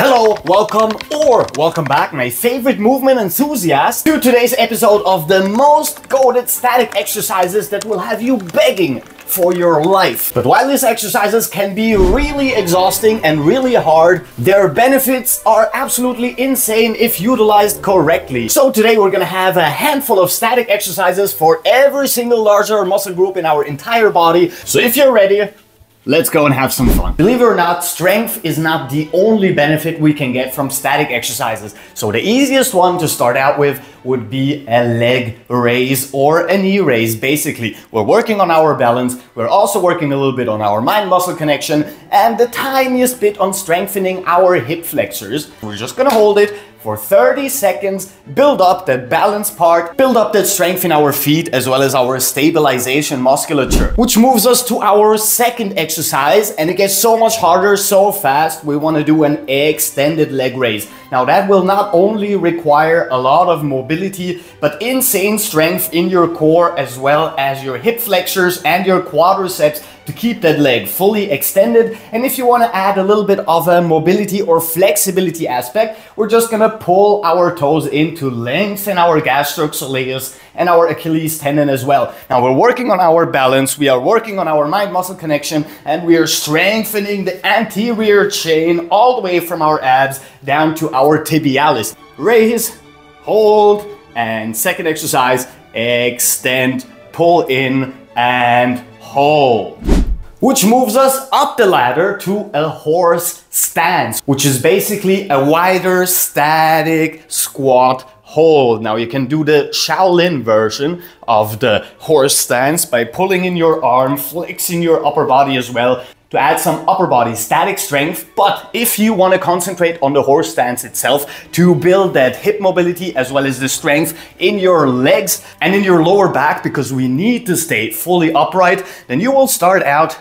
Hello, welcome back, my favorite movement enthusiast, to today's episode of the most goated static exercises that will have you begging for your life. But while these exercises can be really exhausting and really hard, their benefits are absolutely insane if utilized correctly. So today we're gonna have a handful of static exercises for every single larger muscle group in our entire body. So if you're ready, let's go and have some fun. Believe it or not, strength is not the only benefit we can get from static exercises. So the easiest one to start out with would be a leg raise or a knee raise. Basically, we're working on our balance. We're also working a little bit on our mind-muscle connection and the tiniest bit on strengthening our hip flexors. We're just gonna hold it for 30 seconds, build up that balance part, build up that strength in our feet as well as our stabilization musculature. Which moves us to our second exercise, and it gets so much harder so fast. We want to do an extended leg raise. Now that will not only require a lot of mobility, but insane strength in your core as well as your hip flexors and your quadriceps to keep that leg fully extended. And if you want to add a little bit of a mobility or flexibility aspect, we're just gonna pull our toes in to lengthen our gastrosoleus and our Achilles tendon as well. Now we're working on our balance, we are working on our mind-muscle connection, and we are strengthening the anterior chain all the way from our abs down to our tibialis. Raise, hold, and second exercise, extend, pull in, and hold. Which moves us up the ladder to a horse stance, which is basically a wider static squat hold. Now you can do the Shaolin version of the horse stance by pulling in your arm, flexing your upper body as well to add some upper body static strength. But if you want to concentrate on the horse stance itself to build that hip mobility as well as the strength in your legs and in your lower back, because we need to stay fully upright, then you will start out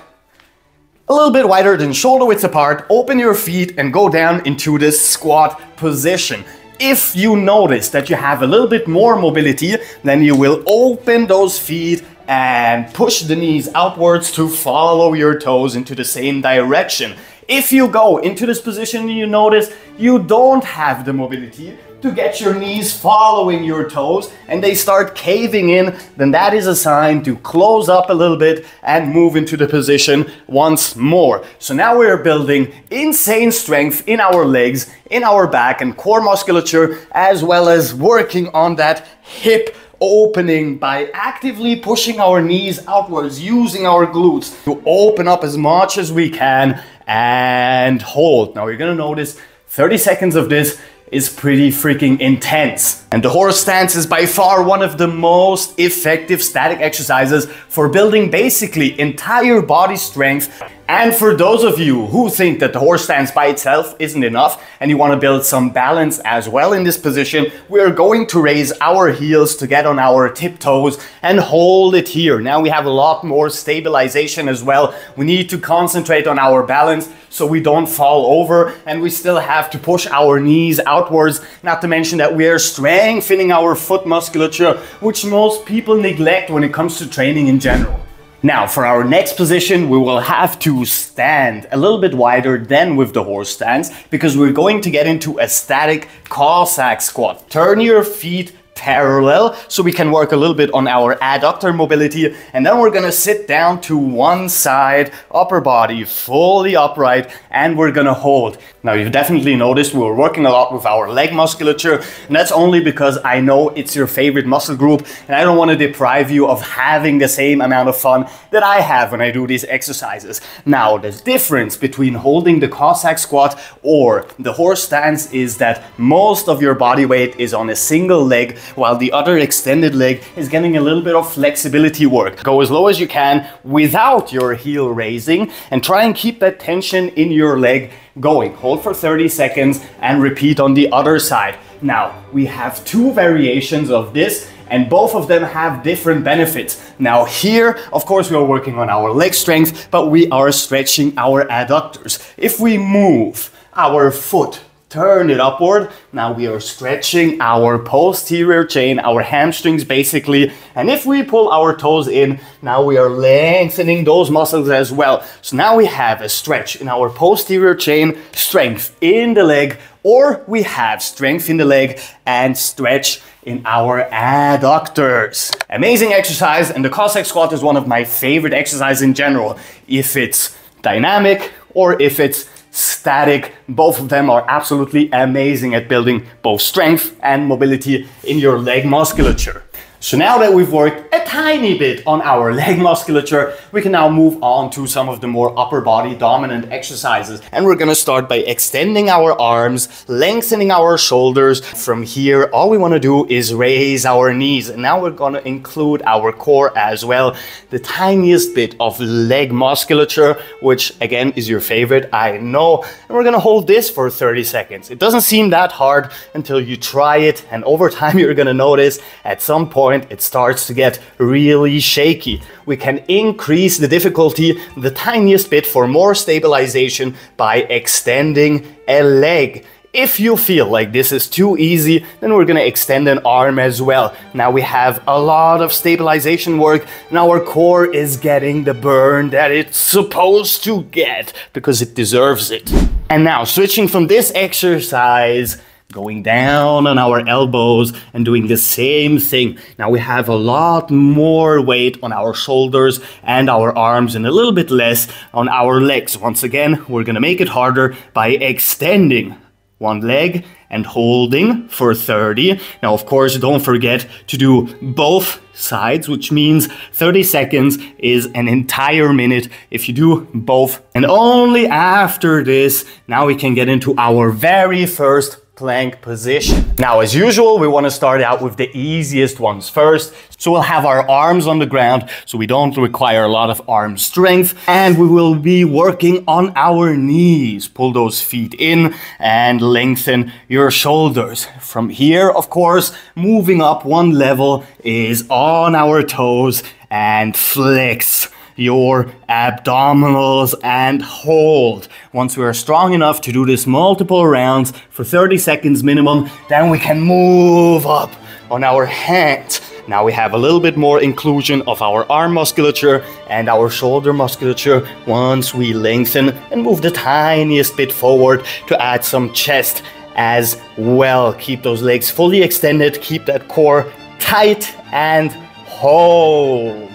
a little bit wider than shoulder width apart, open your feet and go down into this squat position. If you notice that you have a little bit more mobility, then you will open those feet and push the knees outwards to follow your toes into the same direction. If you go into this position and you notice you don't have the mobility to get your knees following your toes and they start caving in, then that is a sign to close up a little bit and move into the position once more. So now we're building insane strength in our legs, in our back and core musculature, as well as working on that hip opening by actively pushing our knees outwards, using our glutes to open up as much as we can and hold. Now you're gonna notice 30 seconds of this is pretty freaking intense. And the horse stance is by far one of the most effective static exercises for building basically entire body strength. And for those of you who think that the horse stance by itself isn't enough and you want to build some balance as well in this position, we're going to raise our heels to get on our tiptoes and hold it here. Now we have a lot more stabilization as well. We need to concentrate on our balance so we don't fall over, and we still have to push our knees outwards, not to mention that we are strengthening our foot musculature, which most people neglect when it comes to training in general. Now for our next position, we will have to stand a little bit wider than with the horse stance, because we're going to get into a static cossack squat. Turn your feet parallel so we can work a little bit on our adductor mobility, and then we're gonna sit down to one side, upper body fully upright, and we're gonna hold. Now you've definitely noticed we were working a lot with our leg musculature, and that's only because I know it's your favorite muscle group and I don't want to deprive you of having the same amount of fun that I have when I do these exercises. Now the difference between holding the cossack squat or the horse stance is that most of your body weight is on a single leg, while the other extended leg is getting a little bit of flexibility work. Go as low as you can without your heel raising and try and keep that tension in your leg going. Hold for 30 seconds and repeat on the other side. Now, we have two variations of this and both of them have different benefits. Now here, of course, we are working on our leg strength, but we are stretching our adductors. If we move our foot turn it upward. Now we are stretching our posterior chain, our hamstrings basically. And if we pull our toes in, now we are lengthening those muscles as well. So now we have a stretch in our posterior chain, strength in the leg, or we have strength in the leg and stretch in our adductors. Amazing exercise, and the cossack squat is one of my favorite exercises in general. If it's dynamic or if it's static, both of them are absolutely amazing at building both strength and mobility in your leg musculature. So now that we've worked a tiny bit on our leg musculature, we can now move on to some of the more upper body dominant exercises. And we're gonna start by extending our arms, lengthening our shoulders. From here, all we wanna do is raise our knees. And now we're gonna include our core as well. The tiniest bit of leg musculature, which again is your favorite, I know. And we're gonna hold this for 30 seconds. It doesn't seem that hard until you try it. And over time, you're gonna notice at some point, it starts to get really shaky. We can increase the difficulty the tiniest bit for more stabilization by extending a leg. If you feel like this is too easy, then we're gonna extend an arm as well. Now we have a lot of stabilization work, and our core is getting the burn that it's supposed to get because it deserves it. And now switching from this exercise, going down on our elbows and doing the same thing. Now we have a lot more weight on our shoulders and our arms and a little bit less on our legs. Once again, we're gonna make it harder by extending one leg and holding for 30. Now, of course, don't forget to do both sides, which means 30 seconds is an entire minute if you do both. And only after this, now we can get into our very first plank position. Now, as usual, we want to start out with the easiest ones first. So we'll have our arms on the ground, so we don't require a lot of arm strength, and we will be working on our knees. Pull those feet in and lengthen your shoulders. From here, of course, moving up one level is on our toes and flex your abdominals and hold. Once we are strong enough to do this multiple rounds for 30 seconds minimum, then we can move up on our hands. Now we have a little bit more inclusion of our arm musculature and our shoulder musculature once we lengthen and move the tiniest bit forward to add some chest as well. Keep those legs fully extended, keep that core tight and hold.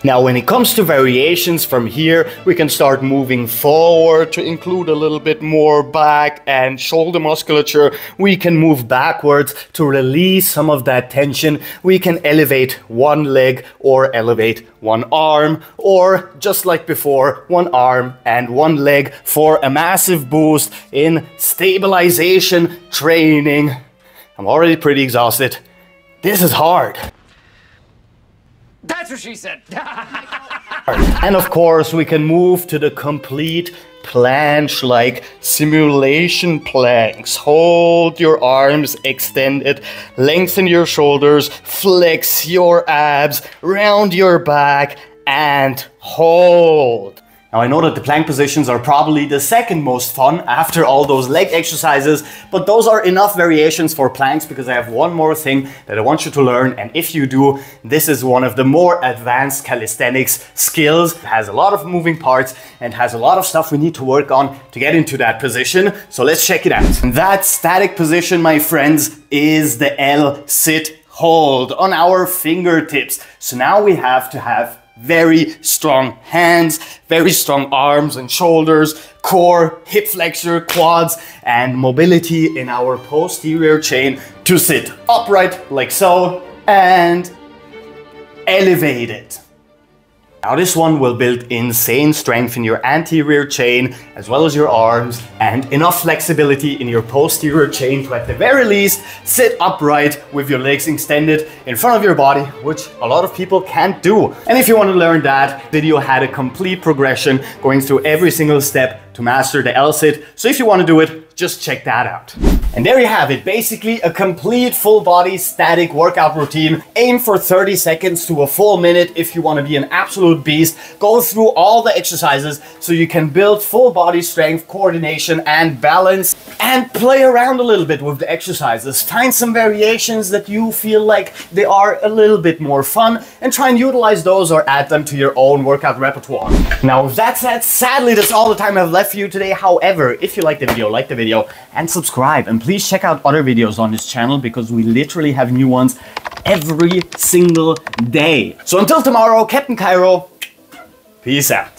Now, when it comes to variations from here, we can start moving forward to include a little bit more back and shoulder musculature. We can move backwards to release some of that tension. We can elevate one leg or elevate one arm, or just like before, one arm and one leg for a massive boost in stabilization training. I'm already pretty exhausted. This is hard. That's what she said. And of course, we can move to the complete planche-like simulation planks. Hold your arms extended, lengthen your shoulders, flex your abs, round your back, and hold. Now, I know that the plank positions are probably the second most fun after all those leg exercises, but those are enough variations for planks because I have one more thing that I want you to learn. And if you do, this is one of the more advanced calisthenics skills. It has a lot of moving parts and has a lot of stuff we need to work on to get into that position. So let's check it out. And that static position, my friends, is the L sit hold on our fingertips. So now we have to have very strong hands, very strong arms and shoulders, core, hip flexor, quads, and mobility in our posterior chain to sit upright like so and elevate it. Now this one will build insane strength in your anterior chain as well as your arms, and enough flexibility in your posterior chain to at the very least sit upright with your legs extended in front of your body, which a lot of people can't do. And if you want to learn that, video had a complete progression going through every single step to master the L-sit. So if you want to do it, just check that out. And there you have it, basically a complete full body static workout routine. Aim for 30 seconds to a full minute if you want to be an absolute beast. Go through all the exercises so you can build full body strength, coordination and balance, and play around a little bit with the exercises. Find some variations that you feel like they are a little bit more fun and try and utilize those or add them to your own workout repertoire. Now with that said, sadly that's all the time I have left for you today. However, if you like the video and subscribe, and please check out other videos on this channel because we literally have new ones every single day. So until tomorrow, Captain Cairo, peace out.